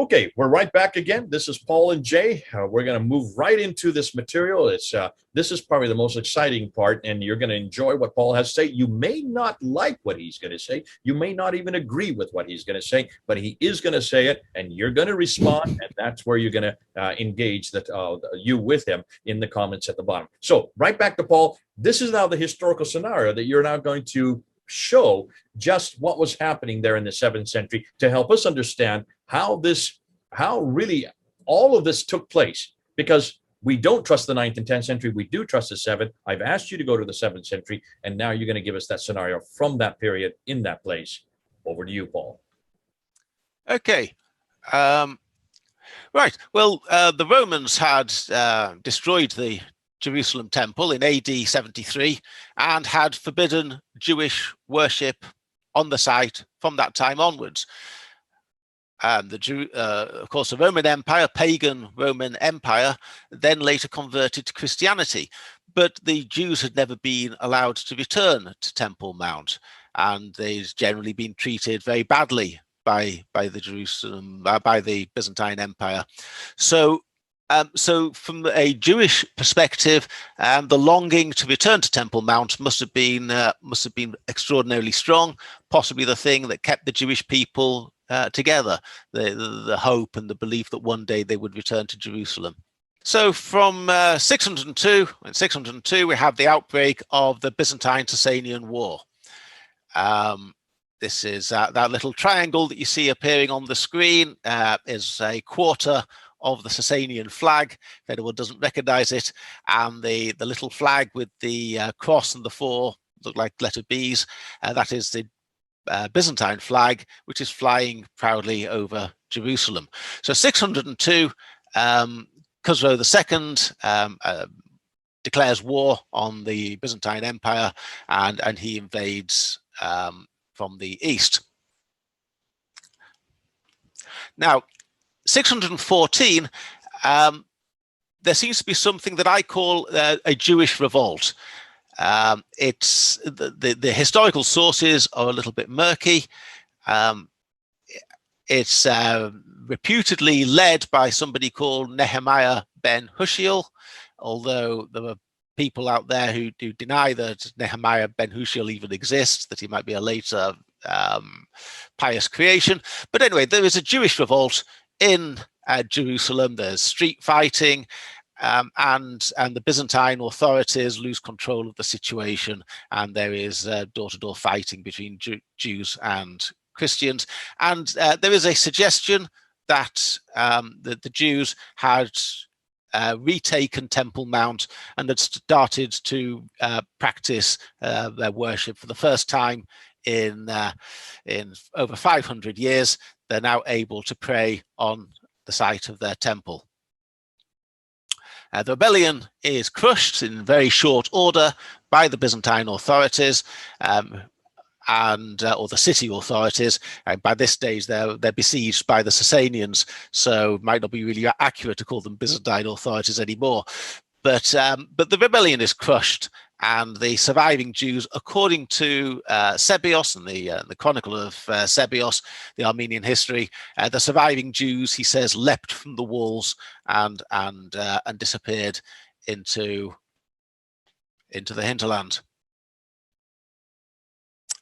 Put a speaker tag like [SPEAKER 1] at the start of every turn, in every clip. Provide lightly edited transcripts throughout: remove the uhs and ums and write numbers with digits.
[SPEAKER 1] Okay, we're right back again. This is Paul and Jay. We're going to move right into this material. This is probably the most exciting part, and you're going to enjoy what Paul has to say. You may not like what he's going to say. You may not even agree with what he's going to say, but he is going to say it, and you're going to respond, and that's where you're going to engage you with him in the comments at the bottom. So right back to Paul. This is now the historical scenario that you're now going to show just what was happening there in the 7th century to help us understand how really all of this took place, because we don't trust the 9th and 10th century. We do trust the 7th. I've asked you to go to the 7th century, and now you're going to give us that scenario from that period in that place. Over to you, Paul.
[SPEAKER 2] Okay. Right. Well, the Romans had destroyed the Jerusalem temple in AD 73 and had forbidden Jewish worship on the site from that time onwards. And of course, the Roman Empire, pagan Roman Empire, then later converted to Christianity. But the Jews had never been allowed to return to Temple Mount, and they'd generally been treated very badly by the Byzantine Empire. So from a Jewish perspective, the longing to return to Temple Mount must have been extraordinarily strong, possibly the thing that kept the Jewish people together, the hope and the belief that one day they would return to Jerusalem. So from 602, we have the outbreak of the Byzantine-Sasanian War. This is that little triangle that you see appearing on the screen is a quarter of the Sasanian flag, if anyone doesn't recognize it, and the little flag with the cross and the 4 look like letter B's, that is the Byzantine flag, which is flying proudly over Jerusalem. So 602, Khosrow II declares war on the Byzantine Empire, and he invades from the east. Now, 614, there seems to be something that I call a Jewish revolt. It's the historical sources are a little bit murky. It's reputedly led by somebody called Nehemiah ben Hushiel, although there are people out there who do deny that Nehemiah ben Hushiel even exists, that he might be a later pious creation. But anyway, there is a Jewish revolt in Jerusalem. There's street fighting, and the Byzantine authorities lose control of the situation, and there is door-to-door fighting between Jews and Christians. And there is a suggestion that the Jews had retaken Temple Mount and had started to practice their worship for the first time in over 500 years. They're now able to pray on the site of their temple. The rebellion is crushed in very short order by the Byzantine authorities, or the city authorities. By this stage, they're besieged by the Sasanians, so it might not be really accurate to call them Byzantine authorities anymore. But the rebellion is crushed, and the surviving Jews, according to Sebeos and the Chronicle of Sebeos, the Armenian history, the surviving Jews, he says, leapt from the walls and disappeared into the hinterland.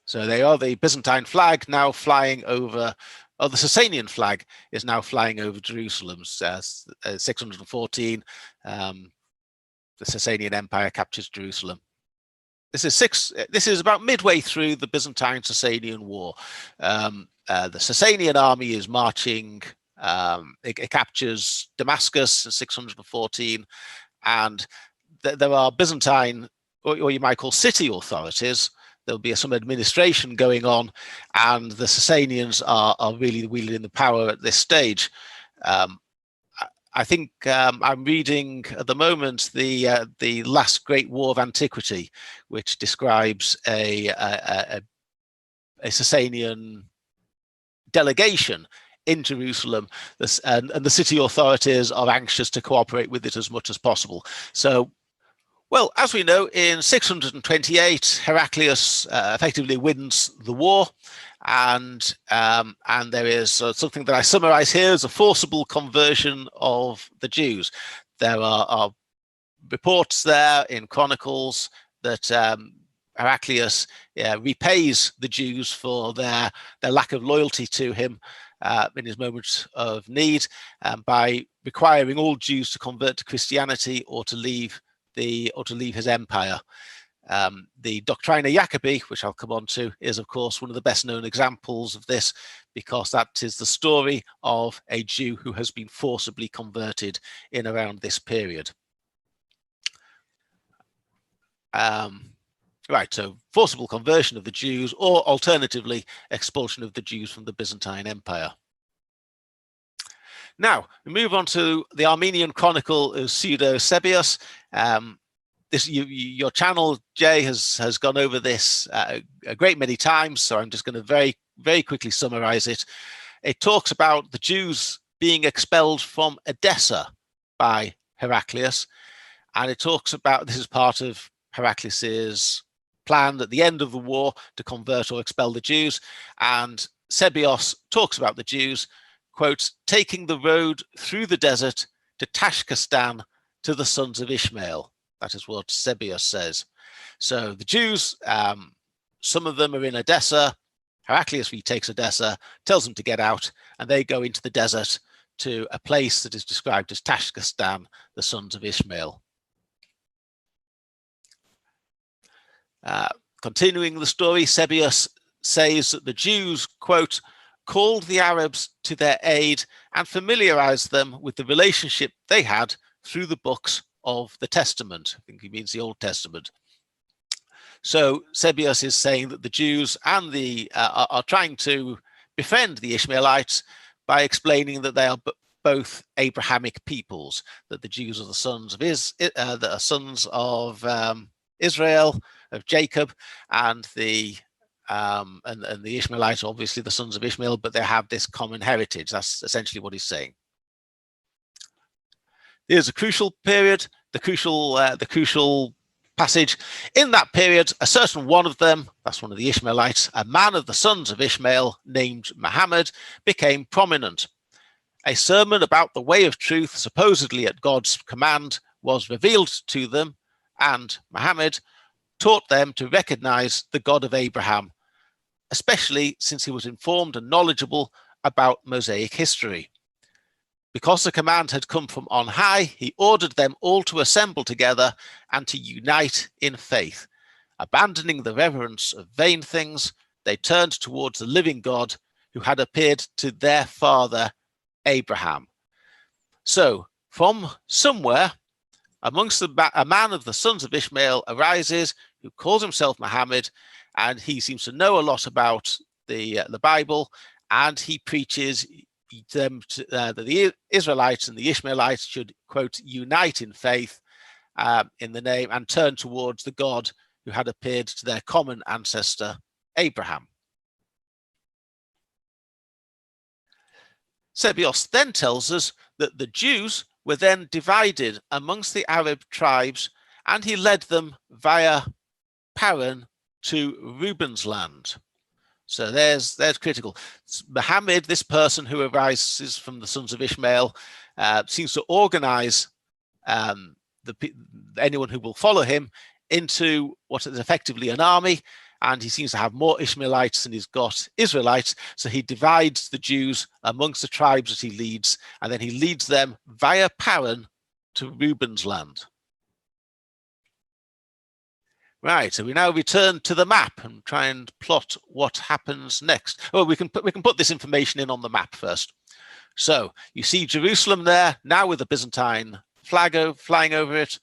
[SPEAKER 2] So they are the Byzantine flag now flying over, or the Sasanian flag is now flying over Jerusalem. 614, the Sasanian Empire captures Jerusalem. This is about midway through the Byzantine-Sasanian War. The Sasanian army is marching. It captures Damascus in 614, and there are Byzantine, or you might call city authorities. There'll be some administration going on, and the Sasanians are really wielding the power at this stage. I think I'm reading at the moment the Last Great War of Antiquity, which describes a Sasanian delegation in Jerusalem, and the city authorities are anxious to cooperate with it as much as possible. So Well, as we know, in 628, Heraclius effectively wins the war, and there is something that I summarize here as a forcible conversion of the Jews. There are reports there in Chronicles that Heraclius repays the Jews for their lack of loyalty to him in his moments of need by requiring all Jews to convert to Christianity or to leave his empire. The Doctrina Jacobi, which I'll come on to, is of course one of the best known examples of this, because that is the story of a Jew who has been forcibly converted in around this period. Right, so forcible conversion of the Jews, or alternatively expulsion of the Jews from the Byzantine Empire. Now we move on to the Armenian Chronicle of Pseudo-Sebius. Your channel, Jay, has gone over this a great many times, so I'm just going to very quickly summarize it. It talks about the Jews being expelled from Edessa by Heraclius, and it talks about this is part of Heraclius's plan at the end of the war to convert or expel the Jews. And Sebios talks about the Jews, quote, taking the road through the desert to Tashkistan to the sons of Ishmael. That is what Sebios says. So the Jews, some of them are in Edessa. Heraclius retakes Edessa, tells them to get out, and they go into the desert to a place that is described as Tashkistan, the sons of Ishmael. Continuing the story, Sebius says that the Jews, quote, called the Arabs to their aid and familiarized them with the relationship they had through the books of the Testament. I think he means the Old Testament. So Sebius is saying that the Jews and are trying to befriend the Ishmaelites by explaining that they are both Abrahamic peoples, that the Jews are the sons of Israel, of Jacob, and the Ishmaelites are obviously the sons of Ishmael, but they have this common heritage. That's essentially what he's saying. Here's a crucial period, the crucial passage. In that period, a certain one of them, that's one of the Ishmaelites, a man of the sons of Ishmael named Muhammad, became prominent. A sermon about the way of truth, supposedly at God's command, was revealed to them, and Muhammad taught them to recognize the God of Abraham, especially since he was informed and knowledgeable about Mosaic history. Because the command had come from on high, he ordered them all to assemble together and to unite in faith. Abandoning the reverence of vain things, they turned towards the living God who had appeared to their father Abraham. So, from somewhere, amongst a man of the sons of Ishmael arises who calls himself Muhammad, and he seems to know a lot about the Bible, and he preaches them that the Israelites and the Ishmaelites should, quote, unite in faith in the name and turn towards the God who had appeared to their common ancestor Abraham. Sebios then tells us that the Jews were then divided amongst the Arab tribes, and he led them via Paran to Reuben's land. So there's critical. Muhammad, this person who arises from the sons of Ishmael, seems to organize anyone who will follow him into what is effectively an army, and he seems to have more Ishmaelites than he's got Israelites. So he divides the Jews amongst the tribes that he leads, and then he leads them via Paran to Reuben's land. Right, so we now return to the map and try and plot what happens next. Well, we can put this information in on the map first. So you see Jerusalem there, now with the Byzantine flag flying over it.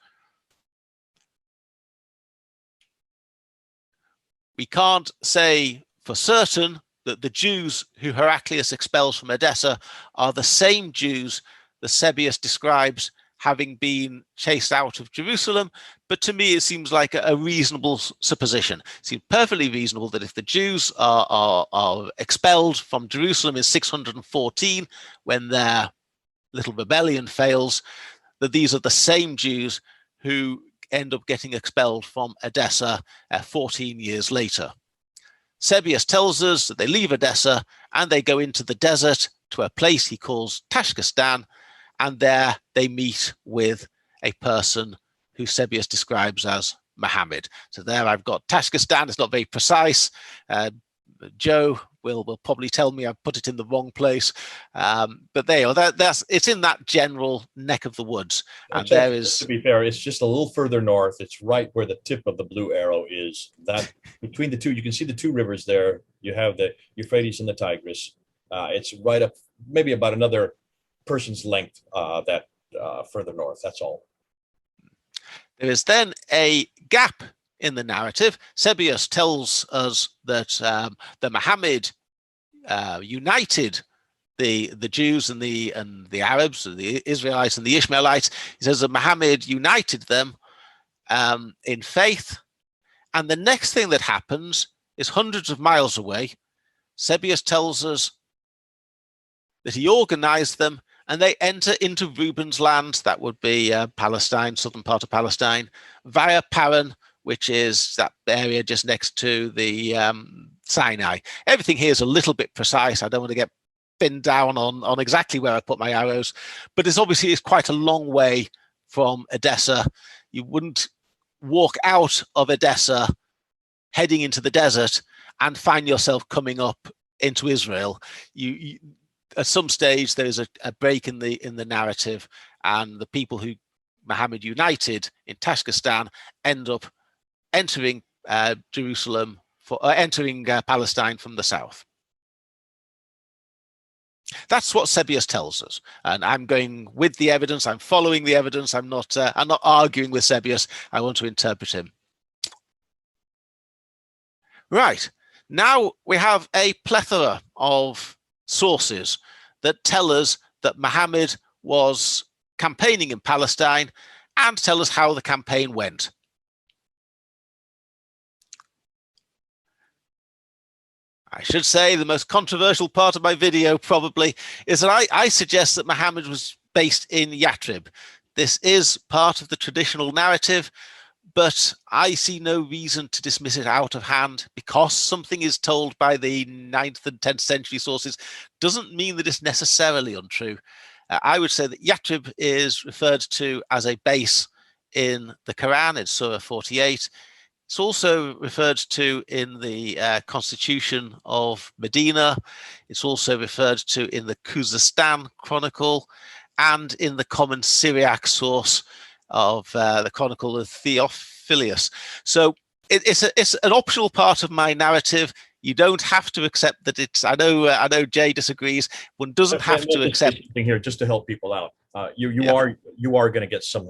[SPEAKER 2] We can't say for certain that the Jews who Heraclius expels from Edessa are the same Jews that Sebius describes having been chased out of Jerusalem, but to me it seems like a reasonable supposition. It seems perfectly reasonable that if the Jews are expelled from Jerusalem in 614, when their little rebellion fails, that these are the same Jews who end up getting expelled from Edessa 14 years later. Sebius tells us that they leave Edessa and they go into the desert to a place he calls Tashkistan, and there they meet with a person who Sebius describes as Muhammad. So there I've got Tashkistan. It's not very precise. Joe will probably tell me I put it in the wrong place, but there you are. It's in that general neck of the woods. And there is,
[SPEAKER 1] to be fair, it's just a little further north. It's right where the tip of the blue arrow is. That between the two, you can see the two rivers there. You have the Euphrates and the Tigris. It's right up, maybe about another person's length that further north. That's all.
[SPEAKER 2] There is then a gap in the narrative. Sebius tells us that the Muhammad united the Jews and the Arabs, the Israelites and the Ishmaelites. He says that Muhammad united them in faith. And the next thing that happens is hundreds of miles away. Sebius tells us that he organized them and they enter into Reuben's land. That would be Palestine, southern part of Palestine, via Paran, which is that area just next to the Sinai. Everything here is a little bit precise. I don't want to get pinned down on exactly where I put my arrows, but it's quite a long way from Edessa. You wouldn't walk out of Edessa heading into the desert and find yourself coming up into Israel. You at some stage there is a break in the narrative, and the people who Muhammad united in Tashkistan end up entering Jerusalem entering Palestine from the south. That's what Sebius tells us, and I'm going with the evidence. I'm following the evidence. I'm not arguing with Sebius. I want to interpret him. Right, now we have a plethora of sources that tell us that Muhammad was campaigning in Palestine and tell us how the campaign went. I should say the most controversial part of my video probably is that I suggest that Muhammad was based in Yathrib. This is part of the traditional narrative, but I see no reason to dismiss it out of hand. Because something is told by the 9th and 10th century sources doesn't mean that it's necessarily untrue. I would say that Yathrib is referred to as a base in the Quran. It's Surah 48. It's also referred to in the Constitution of Medina. It's also referred to in the Khuzestan Chronicle and in the common Syriac source of the Chronicle of Theophilus. So it's an optional part of my narrative. You don't have to accept that it's. I know Jay disagrees. One doesn't have to accept.
[SPEAKER 1] Here, just to help people out, you are going to get some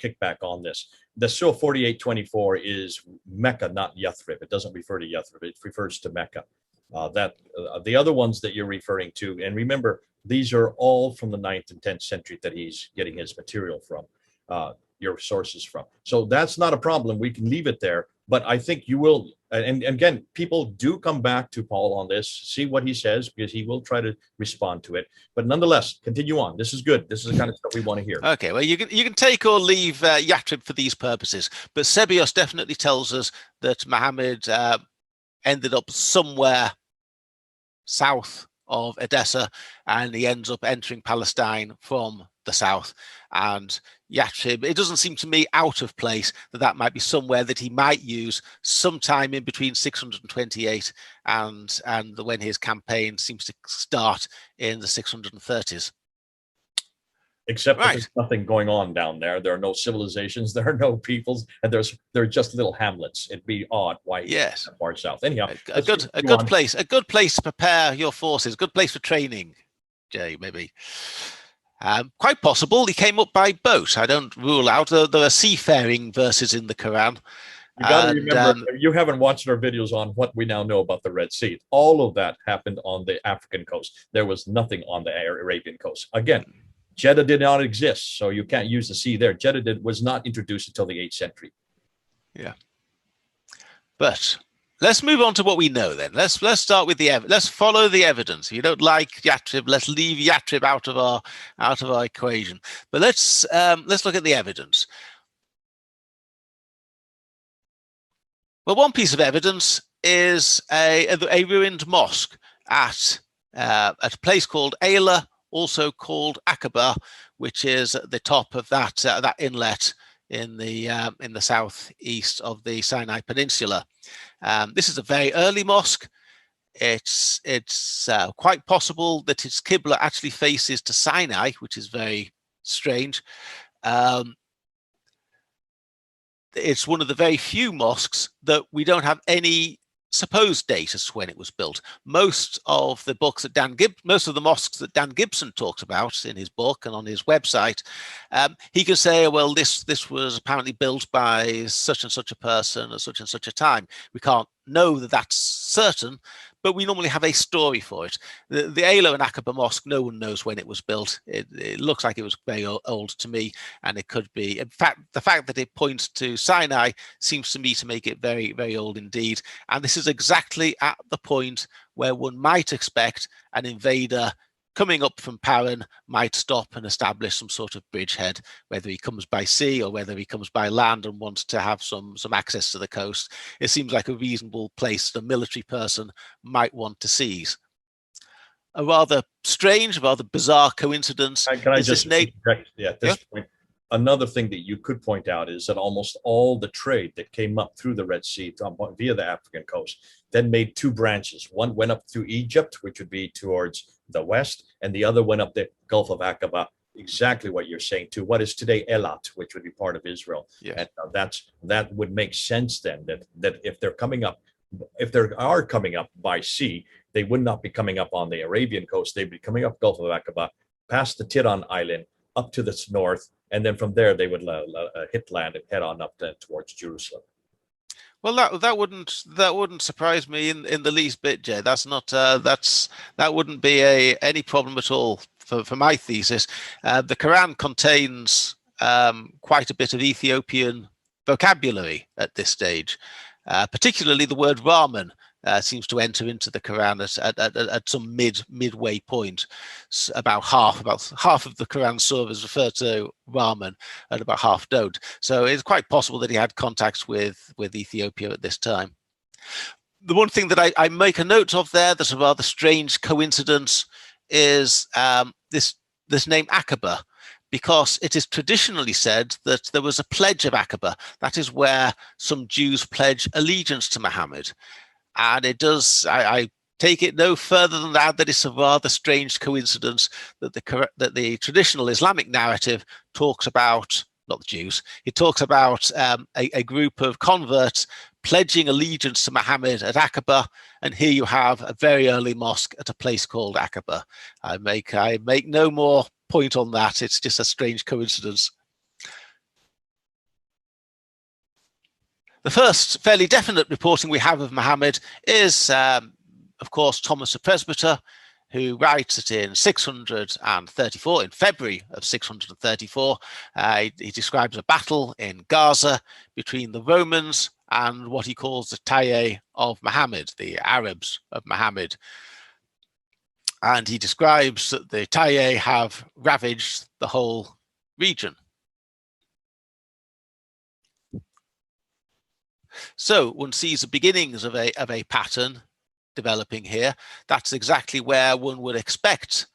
[SPEAKER 1] kickback on this. The Surah 48:24 is Mecca, not Yathrib. It doesn't refer to Yathrib. It refers to Mecca. The other ones that you're referring to, and remember, these are all from the 9th and 10th century that he's getting his material from, your sources from. So that's not a problem. We can leave it there. But I think you will, and again, people do come back to Paul on this, see what he says, because he will try to respond to it. But nonetheless, continue on. This is good. This is the kind of stuff we want to hear.
[SPEAKER 2] Okay, well, you can take or leave Yathrib for these purposes, but Sebius definitely tells us that Muhammad ended up somewhere south of Edessa, and he ends up entering Palestine from the south. And Yathrib, it doesn't seem to me out of place that might be somewhere that he might use sometime in between 628 and when his campaign seems to start in the 630s.
[SPEAKER 1] Except that there's nothing going on down there. There are no civilizations, there are no peoples, and there are just little hamlets. It'd be odd why
[SPEAKER 2] yes,
[SPEAKER 1] far south. Anyhow,
[SPEAKER 2] a good place to prepare your forces, good place for training, Jay, maybe. Quite possible he came up by boat. I don't rule out there are seafaring verses in the Quran.
[SPEAKER 1] You got to remember, you haven't watched our videos on what we now know about the Red Sea. All of that happened on the African coast. There was nothing on the Arabian coast. Again, Jeddah did not exist, so you can't use the sea there. Jeddah was not introduced until the 8th century.
[SPEAKER 2] Yeah, but let's move on to what we know then. Let's start with the evidence. Let's follow the evidence. If you don't like Yathrib, let's leave Yathrib out of our equation. But let's look at the evidence. Well, one piece of evidence is a ruined mosque at a place called Ayla, also called Aqaba, which is at the top of that inlet in the southeast of the Sinai Peninsula. This is a very early mosque. It's quite possible that its Qibla actually faces to Sinai, which is very strange. It's one of the very few mosques that we don't have any supposed date as to when it was built. Most of the mosques that Dan Gibson talks about in his book and on his website, he can say, well, this was apparently built by such and such a person at such and such a time. We can't know that that's certain, but we normally have a story for it. The Ayla and Aqaba Mosque, no one knows when it was built. It looks like it was very old to me, and it could be. In fact, the fact that it points to Sinai seems to me to make it very, very old indeed. And this is exactly at the point where one might expect an invader coming up from Paran might stop and establish some sort of bridgehead, whether he comes by sea or whether he comes by land and wants to have some access to the coast. It seems like a reasonable place that a military person might want to seize. A rather strange, rather bizarre coincidence.
[SPEAKER 1] Can I just interject? Yeah, at this point, another thing that you could point out is that almost all the trade that came up through the Red Sea via the African coast then made two branches. One went up through Egypt, which would be towards the west, and the other went up the Gulf of Aqaba. Exactly what you're saying to what is today Elat, which would be part of Israel.
[SPEAKER 2] Yes.
[SPEAKER 1] And that would make sense then that if they are coming up by sea, they would not be coming up on the Arabian coast. They'd be coming up Gulf of Aqaba, past the Tiran Island, up to the north, and then from there they would hit land and head on up towards Jerusalem.
[SPEAKER 2] Well, that wouldn't surprise me in the least bit, Jay. That's not that wouldn't be any problem at all for my thesis. The Quran contains quite a bit of Ethiopian vocabulary at this stage, particularly the word Raman. Seems to enter into the Quran at some midway point. About half of the Quran surahs refer to Rahman, and about half don't. So it's quite possible that he had contacts with Ethiopia at this time. The one thing that I make a note of there that's a rather strange coincidence is this name Aqaba, because it is traditionally said that there was a pledge of Aqaba. That is where some Jews pledge allegiance to Muhammad. And it does, I take it no further than that it's a rather strange coincidence that the traditional Islamic narrative talks about, not the Jews, it talks about a group of converts pledging allegiance to Muhammad at Aqaba, and here you have a very early mosque at a place called Aqaba. I make no more point on that. It's just a strange coincidence. The first fairly definite reporting we have of Muhammad is, of course, Thomas the Presbyter, who writes that in 634, in February of 634, he describes a battle in Gaza between the Romans and what he calls the Taye of Muhammad, the Arabs of Muhammad. And he describes that the Taye have ravaged the whole region. So one sees the beginnings of a pattern developing here. That's exactly where one would expect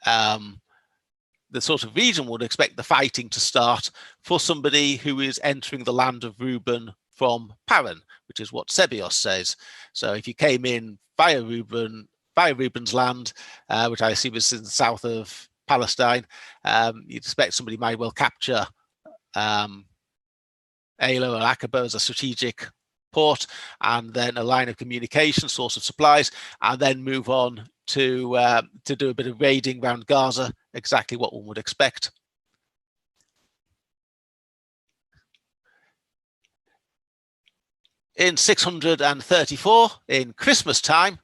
[SPEAKER 2] the sort of region would expect the fighting to start for somebody who is entering the land of Reuben from Paran, which is what Sebios says. So if you came in via Reuben's land, which I assume is in the south of Palestine, you'd expect somebody might well capture Ayla or Aqaba as a strategic port, and then a line of communication, source of supplies, and then move on to do a bit of raiding around Gaza, exactly what one would expect. In 634, in Christmas time,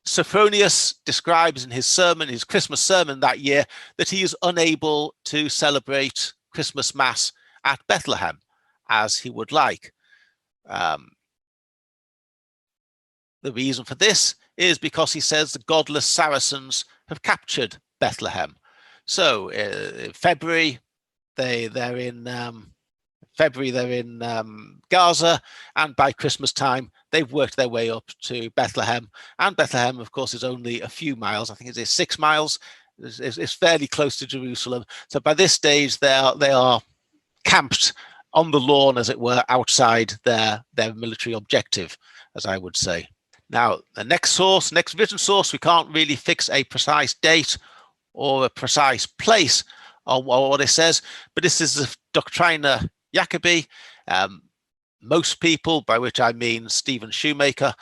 [SPEAKER 2] Sophronius describes in his sermon, his Christmas sermon that year, that he is unable to celebrate Christmas Mass at Bethlehem as he would like. The reason for this is because he says the godless Saracens have captured Bethlehem. So in February, they're in February, they're in Gaza, and by Christmas time, they've worked their way up to Bethlehem. And Bethlehem, of course, is only a few miles. I think it is 6 miles. It's fairly close to Jerusalem. So by this stage, they are camped on the lawn, as it were, outside their military objective, as I would say. Now, the next written source, we can't really fix a precise date or a precise place on what it says, but this is the Doctrina Jacobi. Most people, by which I mean Stephen Shoemaker,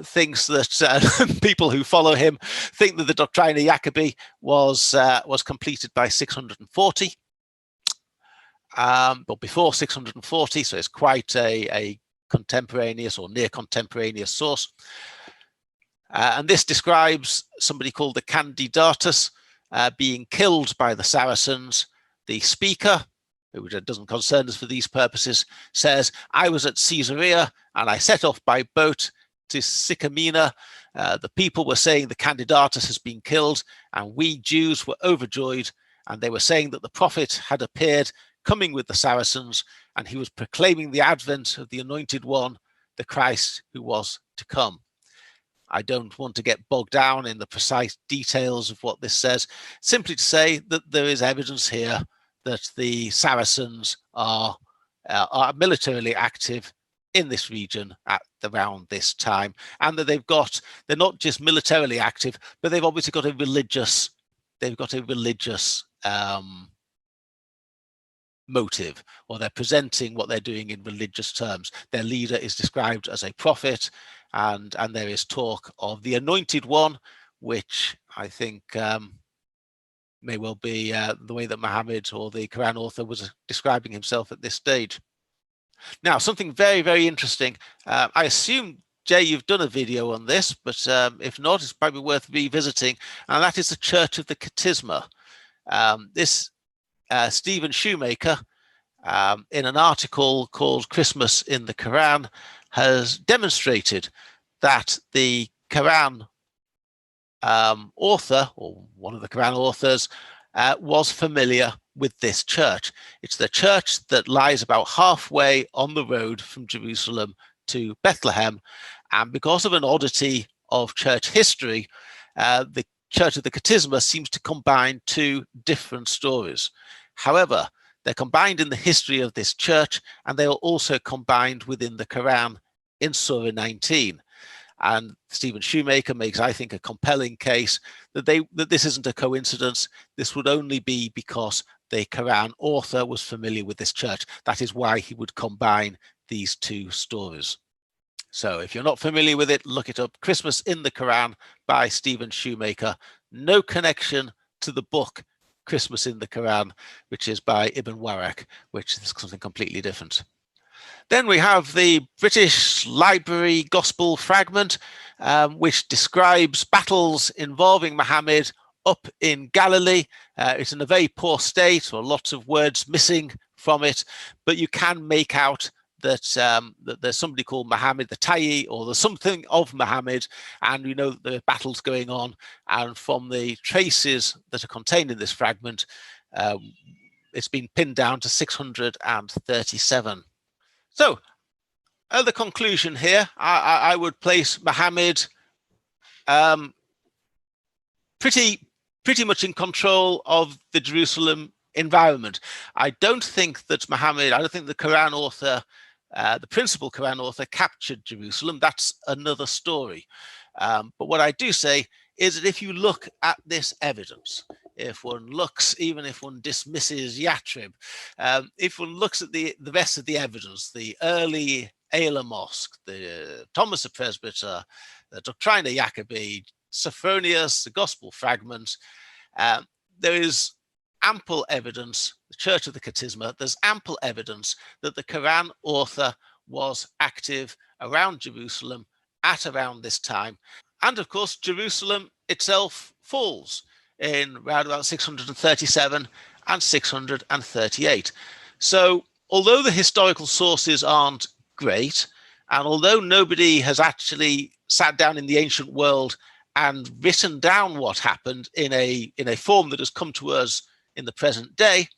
[SPEAKER 2] thinks that people who follow him think that the Doctrina Jacobi was completed by 640, but before 640, so it's quite a contemporaneous or near contemporaneous source. And this describes somebody called the Candidatus being killed by the Saracens. The speaker, which doesn't concern us for these purposes, says, "I was at Caesarea and I set off by boat to Sycamina. The people were saying the Candidatus has been killed, and we Jews were overjoyed, and they were saying that the prophet had appeared coming with the Saracens, and he was proclaiming the advent of the Anointed One, the Christ who was to come." I don't want to get bogged down in the precise details of what this says, simply to say that there is evidence here that the Saracens are militarily active in this region at around this time, and that they're not just militarily active, but they've obviously got a religious motive, or they're presenting what they're doing in religious terms. Their leader is described as a prophet, and there is talk of the Anointed One, which I think may well be the way that Muhammad or the Quran author was describing himself at this stage. Now, something very, very interesting. I assume, Jay, you've done a video on this, but if not, it's probably worth revisiting, and that is the Church of the Katisma. This Stephen Shoemaker, in an article called Christmas in the Quran, has demonstrated that the Quran author, or one of the Quran authors, was familiar with this church. It's the church that lies about halfway on the road from Jerusalem to Bethlehem. And because of an oddity of church history, the Church of the Katisma seems to combine two different stories. However, they're combined in the history of this church, and they are also combined within the Quran in Surah 19. And Stephen Shoemaker makes, I think, a compelling case that this isn't a coincidence. This would only be because the Quran author was familiar with this church. That is why he would combine these two stories. So if you're not familiar with it, look it up. Christmas in the Quran by Stephen Shoemaker. No connection to the book Christmas in the Quran, which is by Ibn Waraq, which is something completely different. Then we have the British Library Gospel fragment, which describes battles involving Muhammad up in Galilee. It's in a very poor state, or lots of words missing from it, but you can make out that there's somebody called Muhammad the Tayi, or there's something of Muhammad, and we know that there are battles going on. And from the traces that are contained in this fragment, it's been pinned down to 637. So, at the conclusion here, I would place Muhammad pretty much in control of the Jerusalem environment. I don't think that Muhammad, I don't think the Quran author, the principal Quran author, captured Jerusalem. That's another story. But what I do say is that if you look at this evidence, if one looks, even if one dismisses Yatrib, if one looks at the rest of the evidence, the early Ayla Mosque, the Thomas the Presbyter, the Doctrina Jacobi, Sophronius, the Gospel fragments, there is ample evidence, the Church of the Katisma, there's ample evidence that the Quran author was active around Jerusalem at around this time. And of course, Jerusalem itself falls in around about 637 and 638. So although the historical sources aren't great, and although nobody has actually sat down in the ancient world and written down what happened in a form that has come to us in the present day,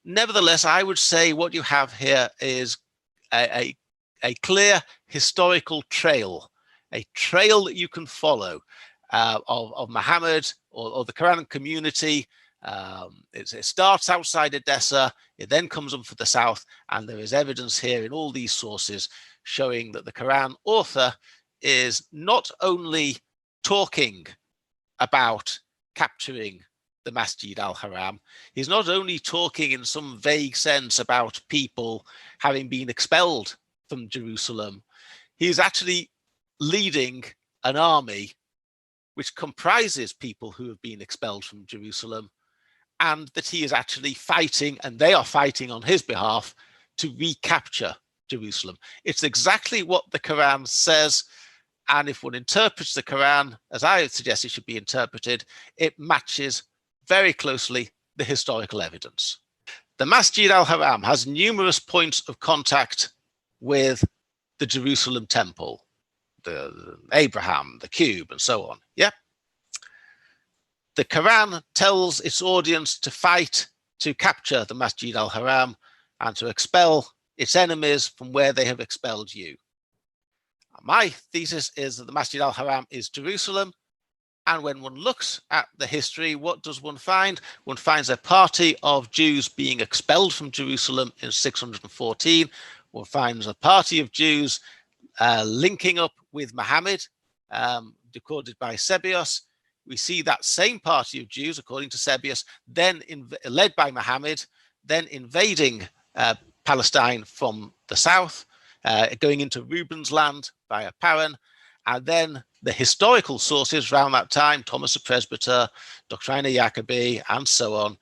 [SPEAKER 2] Nevertheless, I would say what you have here is a clear historical trail, a trail that you can follow of Muhammad or the Quran community. It starts outside Edessa, it then comes up for the south, and there is evidence here in all these sources showing that the Quran author is not only talking about capturing the Masjid al-Haram, he's not only talking in some vague sense about people having been expelled from Jerusalem, he's actually leading an army which comprises people who have been expelled from Jerusalem, and that he is actually fighting, and they are fighting on his behalf, to recapture Jerusalem. It's exactly what the Quran says, and if one interprets the Quran as I suggest it should be interpreted, it matches very closely the historical evidence. The Masjid al-Haram has numerous points of contact with the Jerusalem temple, the Abraham, the cube, and so on. Yeah. The Quran tells its audience to fight to capture the Masjid al-Haram and to expel its enemies from where they have expelled you. My thesis is that the Masjid al-Haram is Jerusalem. And when one looks at the history, what does one find? One finds a party of Jews being expelled from Jerusalem in 614. One finds a party of Jews linking up with Muhammad, recorded by Sebios. We see that same party of Jews, according to Sebios, then led by Muhammad, then invading Palestine from the south, going into Reuben's land via Paran, and then the historical sources around that time, Thomas the Presbyter, Doctrina Jacobi, and so on,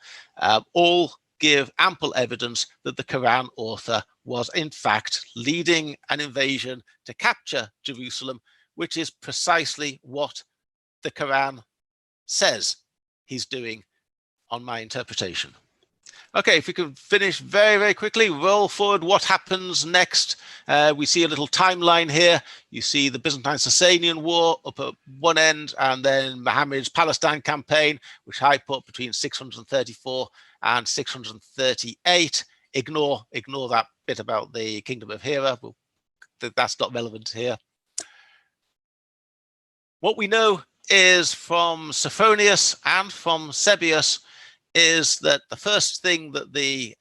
[SPEAKER 2] all give ample evidence that the Quran author was in fact leading an invasion to capture Jerusalem, which is precisely what the Quran says he's doing on my interpretation. Okay, if we could finish very, very quickly, roll forward what happens next. We see a little timeline here. You see the Byzantine-Sasanian War up at one end, and then Muhammad's Palestine campaign, which I put between 634 and 638. Ignore that bit about the Kingdom of Hira. That's not relevant here. What we know is from Sophronius and from Sebius is that the first thing that the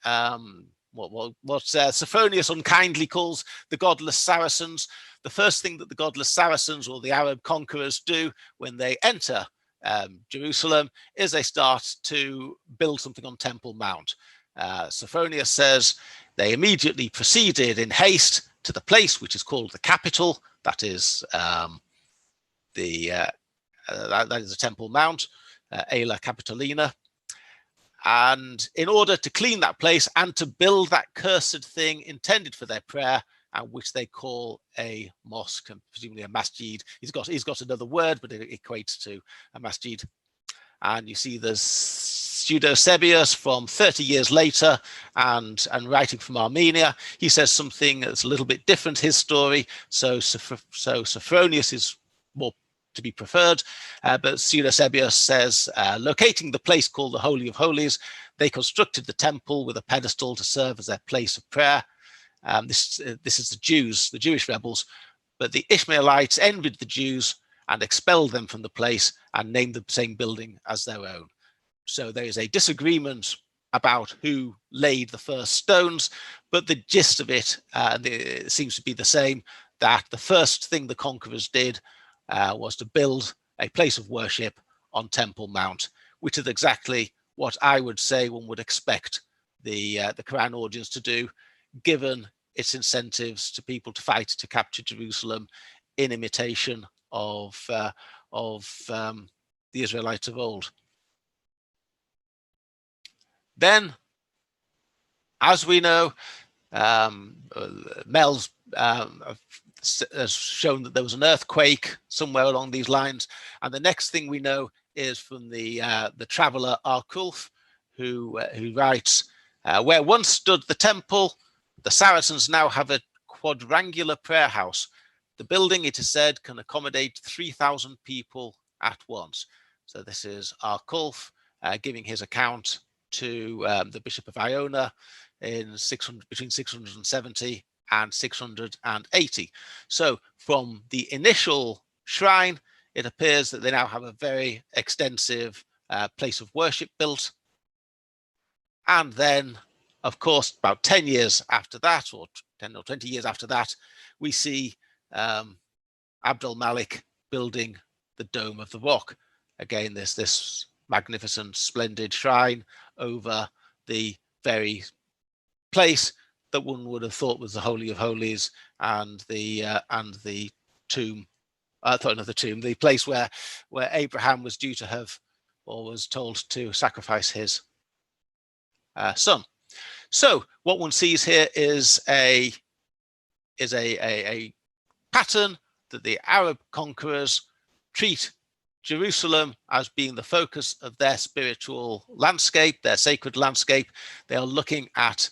[SPEAKER 2] what Sophronius unkindly calls the godless Saracens, the first thing that the godless Saracens or the Arab conquerors do when they enter Jerusalem is they start to build something on Temple Mount. Sophronius says they immediately proceeded in haste to the place which is called the capital. That is that is the Temple Mount, Aela Capitolina. And in order to clean that place and to build that cursed thing intended for their prayer, and which they call a mosque and presumably a masjid. He's got another word, but it equates to a masjid. And you see there's Pseudo-Sebius from 30 years later and writing from Armenia. He says something that's a little bit different, his story. So Sophronius is more to be preferred, but Pseudo-Sebius says, locating the place called the Holy of Holies, they constructed the temple with a pedestal to serve as their place of prayer. This is the Jews, the Jewish rebels, but the Ishmaelites envied the Jews and expelled them from the place and named the same building as their own. So there is a disagreement about who laid the first stones, but the gist of it seems to be the same, that the first thing the conquerors did was to build a place of worship on Temple Mount, which is exactly what I would say one would expect the Quran audience to do, given its incentives to people to fight to capture Jerusalem in imitation of the Israelites of old. Then, as we know, Mel's has shown that there was an earthquake somewhere along these lines, and the next thing we know is from the traveller Arculf, who writes, where once stood the temple, the Saracens now have a quadrangular prayer house. The building, it is said, can accommodate 3,000 people at once. So this is Arculf giving his account to the Bishop of Iona in between 670 and 680. So from the initial shrine, it appears that they now have a very extensive place of worship built. And then, of course, about 10 years after that, or 10 or 20 years after that, we see Abd al-Malik building the Dome of the Rock. Again, this magnificent, splendid shrine over the very place that one would have thought was the Holy of Holies, and the tomb. The place where Abraham was due to have, or was told to sacrifice his son. So what one sees here is a pattern that the Arab conquerors treat Jerusalem as being the focus of their spiritual landscape, their sacred landscape. They are looking at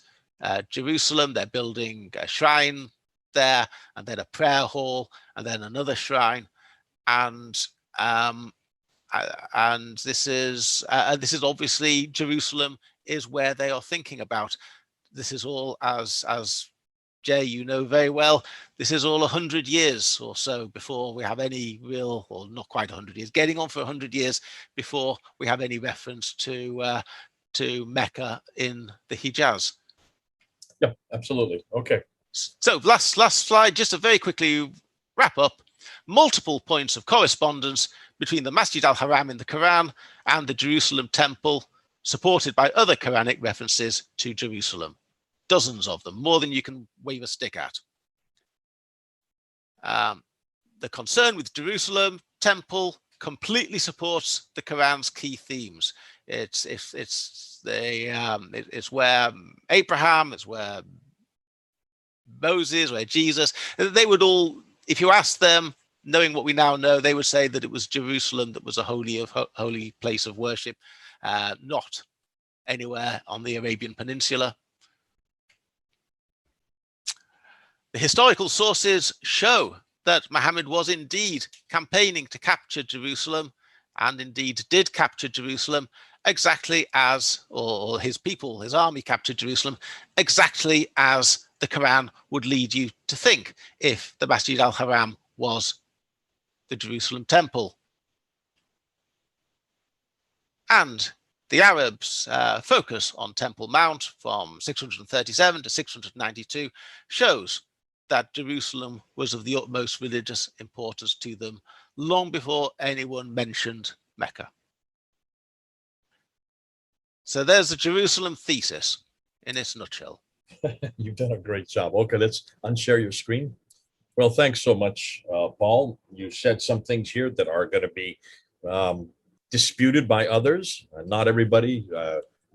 [SPEAKER 2] Jerusalem. They're building a shrine there, and then a prayer hall, and then another shrine, and this is obviously Jerusalem is where they are thinking about. This is all, as Jay, you know very well, this is all 100 years or so before we have any real, or not quite 100 years, getting on for 100 years before we have any reference to Mecca in the Hijaz.
[SPEAKER 1] Yeah, absolutely. Okay.
[SPEAKER 2] So last slide, just to very quickly wrap up. Multiple points of correspondence between the Masjid al-Haram in the Quran and the Jerusalem temple, supported by other Quranic references to Jerusalem. Dozens of them, more than you can wave a stick at. The concern with Jerusalem temple completely supports the Quran's key themes. It's where Abraham, it's where Moses, where Jesus, they would all, if you ask them, knowing what we now know, they would say that it was Jerusalem that was a holy place of worship, not anywhere on the Arabian Peninsula. The historical sources show that Muhammad was indeed campaigning to capture Jerusalem, and indeed did capture Jerusalem, exactly as, or his people, his army captured Jerusalem, exactly as the Quran would lead you to think if the Masjid al-Haram was the Jerusalem temple. And the Arabs' focus on Temple Mount from 637 to 692 shows that Jerusalem was of the utmost religious importance to them long before anyone mentioned Mecca. So there's the Jerusalem thesis in its nutshell.
[SPEAKER 1] You've done a great job. Okay, let's unshare your screen. Well, thanks so much, Paul. You said some things here that are going to be disputed by others. Not everybody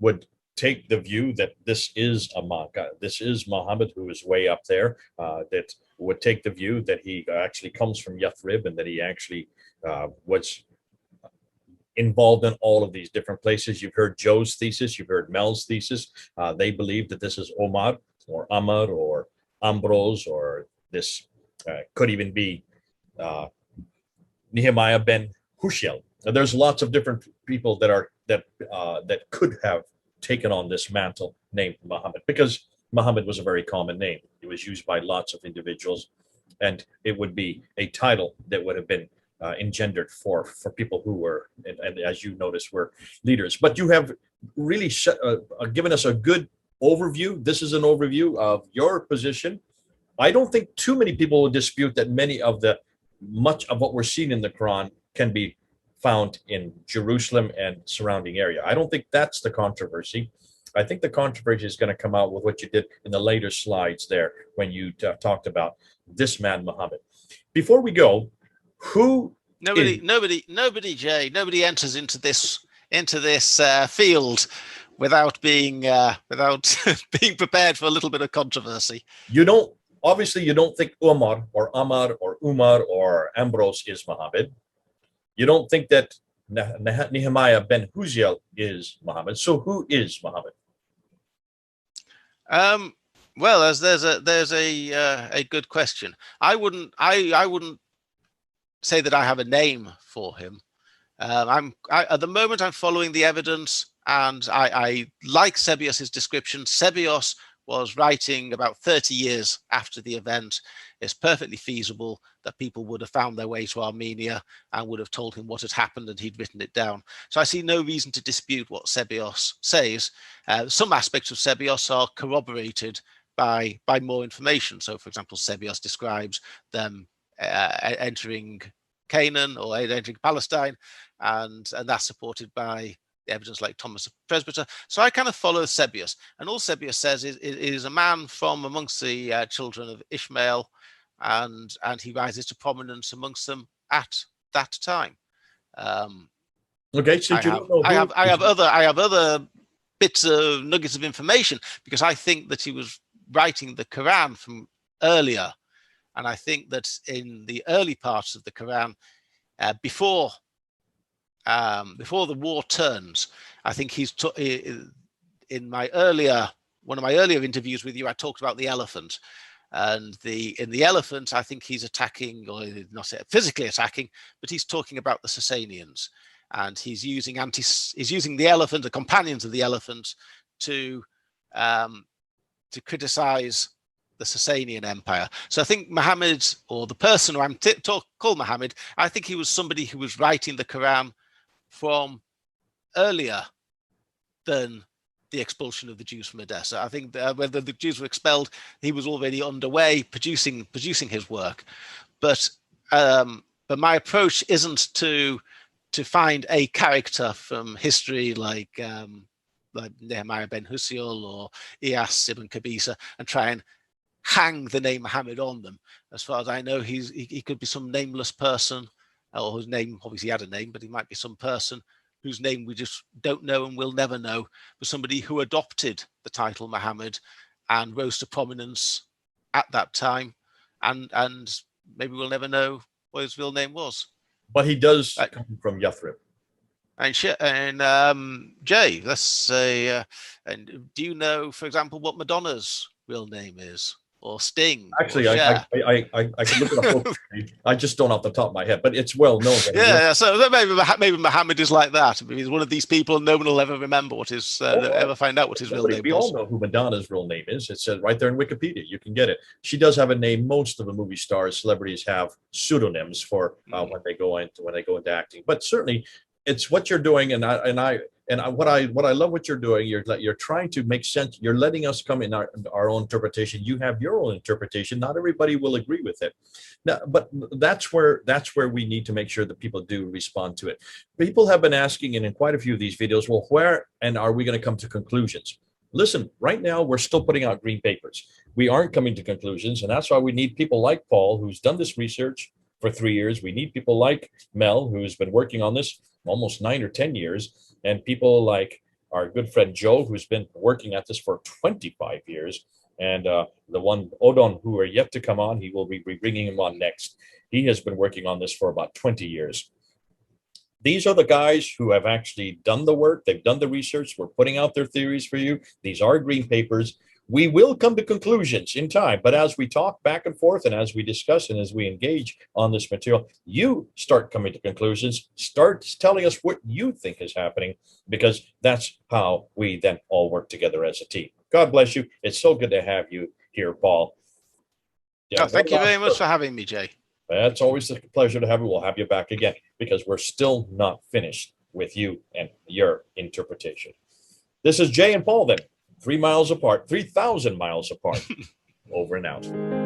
[SPEAKER 1] would take the view that this is a Mecca. This is Muhammad, who is way up there, that would take the view that he actually comes from Yathrib, and that he actually was involved in all of these different places. You've heard Joe's thesis, you've heard Mel's thesis. They believe that this is Omar or Amr or Ambrose, or this could even be Nehemiah ben Hushiel. There's lots of different people that could have taken on this mantle named Muhammad, because Muhammad was a very common name. It was used by lots of individuals, and it would be a title that would have been engendered for people who were, and as you notice, were leaders. But you have really given us a good overview. This is an overview of your position. I don't think too many people will dispute that much of what we're seeing in the Quran can be found in Jerusalem and surrounding area. I don't think that's the controversy. I think the controversy is going to come out with what you did in the later slides there when you talked about this man Muhammad. Before we go,
[SPEAKER 2] nobody, Jay, nobody enters into this field without being being prepared for a little bit of controversy.
[SPEAKER 1] You don't think Umar or Amar or Umar or Ambrose is Muhammad. You don't think that Nehemiah ben Hushiel is Muhammad. So who is Muhammad?
[SPEAKER 2] Well, there's a good question. I wouldn't say that I have a name for him. At the moment, I'm following the evidence, and I like Sebios's description. Sebios was writing about 30 years after the event. It's perfectly feasible that people would have found their way to Armenia and would have told him what had happened, and he'd written it down. So I see no reason to dispute what Sebios says. Some aspects of Sebios are corroborated by more information. So, for example, Sebios describes them entering Canaan or entering Palestine, and that's supported by evidence like Thomas the Presbyter. So I kind of follow Sebios, and all Sebios says is a man from amongst the children of Ishmael, and he rises to prominence amongst them at that time.
[SPEAKER 1] Okay, so
[SPEAKER 2] I have other bits of nuggets of information, because I think that he was writing the Quran from earlier, and I think that in the early parts of the Quran, before the war turns, I think he's in one of my earlier interviews with you, I talked about the elephant, and in the elephant, I think he's attacking, or not physically attacking, but he's talking about the Sasanians, and he's using the elephant, the companions of the elephant, to criticize the Sasanian Empire. So I think Muhammad, or the person who I'm called Muhammad, I think he was somebody who was writing the Quran from earlier than the expulsion of the Jews from Edessa. I think whether the Jews were expelled, he was already underway producing his work. But my approach isn't to find a character from history like Nehemiah ben Husiel or Iyas ibn Kabisa and try and hang the name Muhammad on them. As far as I know, he could be some nameless person, or whose name, obviously he had a name, but he might be some person whose name we just don't know and will never know, but somebody who adopted the title Muhammad and rose to prominence at that time, and maybe we'll never know what his real name was.
[SPEAKER 1] But he does come from Yathrib.
[SPEAKER 2] And Jay, let's say, and do you know, for example, what Madonna's real name is? Or Sting?
[SPEAKER 1] Actually,
[SPEAKER 2] or
[SPEAKER 1] I can look it up. I just don't off the top of my head, but it's well known.
[SPEAKER 2] Yeah, so maybe Muhammad is like that. He's one of these people, no one will ever remember what his, ever find out what his real name
[SPEAKER 1] we
[SPEAKER 2] was.
[SPEAKER 1] all know who Madonna's real name is. It says right there in Wikipedia. You can get it. She does have a name. Most of the movie stars, celebrities have pseudonyms for when they go into acting. But certainly, it's what you're doing, and what I love what you're doing. You're trying to make sense. You're letting us come in our own interpretation. You have your own interpretation. Not everybody will agree with it. Now, but that's where we need to make sure that people do respond to it. People have been asking, and in quite a few of these videos, well, where and are we going to come to conclusions? Listen, right now we're still putting out green papers. We aren't coming to conclusions, and that's why we need people like Paul, who's done this research for 3 years. We need people like Mel, who's been working on this almost 9 or 10 years, and people like our good friend Joe, who's been working at this for 25 years, and the one Odon, who are yet to come on. He will be bringing him on next. He has been working on this for about 20 years. These are the guys who have actually done the work. They've done the research. We're putting out their theories for you. These are green papers. We will come to conclusions in time, but as we talk back and forth and as we discuss and as we engage on this material, you start coming to conclusions, start telling us what you think is happening, because that's how we then all work together as a team. God bless you. It's so good to have you here, Paul.
[SPEAKER 2] Yeah, thank you very much for having me, Jay.
[SPEAKER 1] It's always a pleasure to have you. We'll have you back again, because we're still not finished with you and your interpretation. This is Jay and Paul then. 3 miles apart, 3,000 miles apart. Over and out.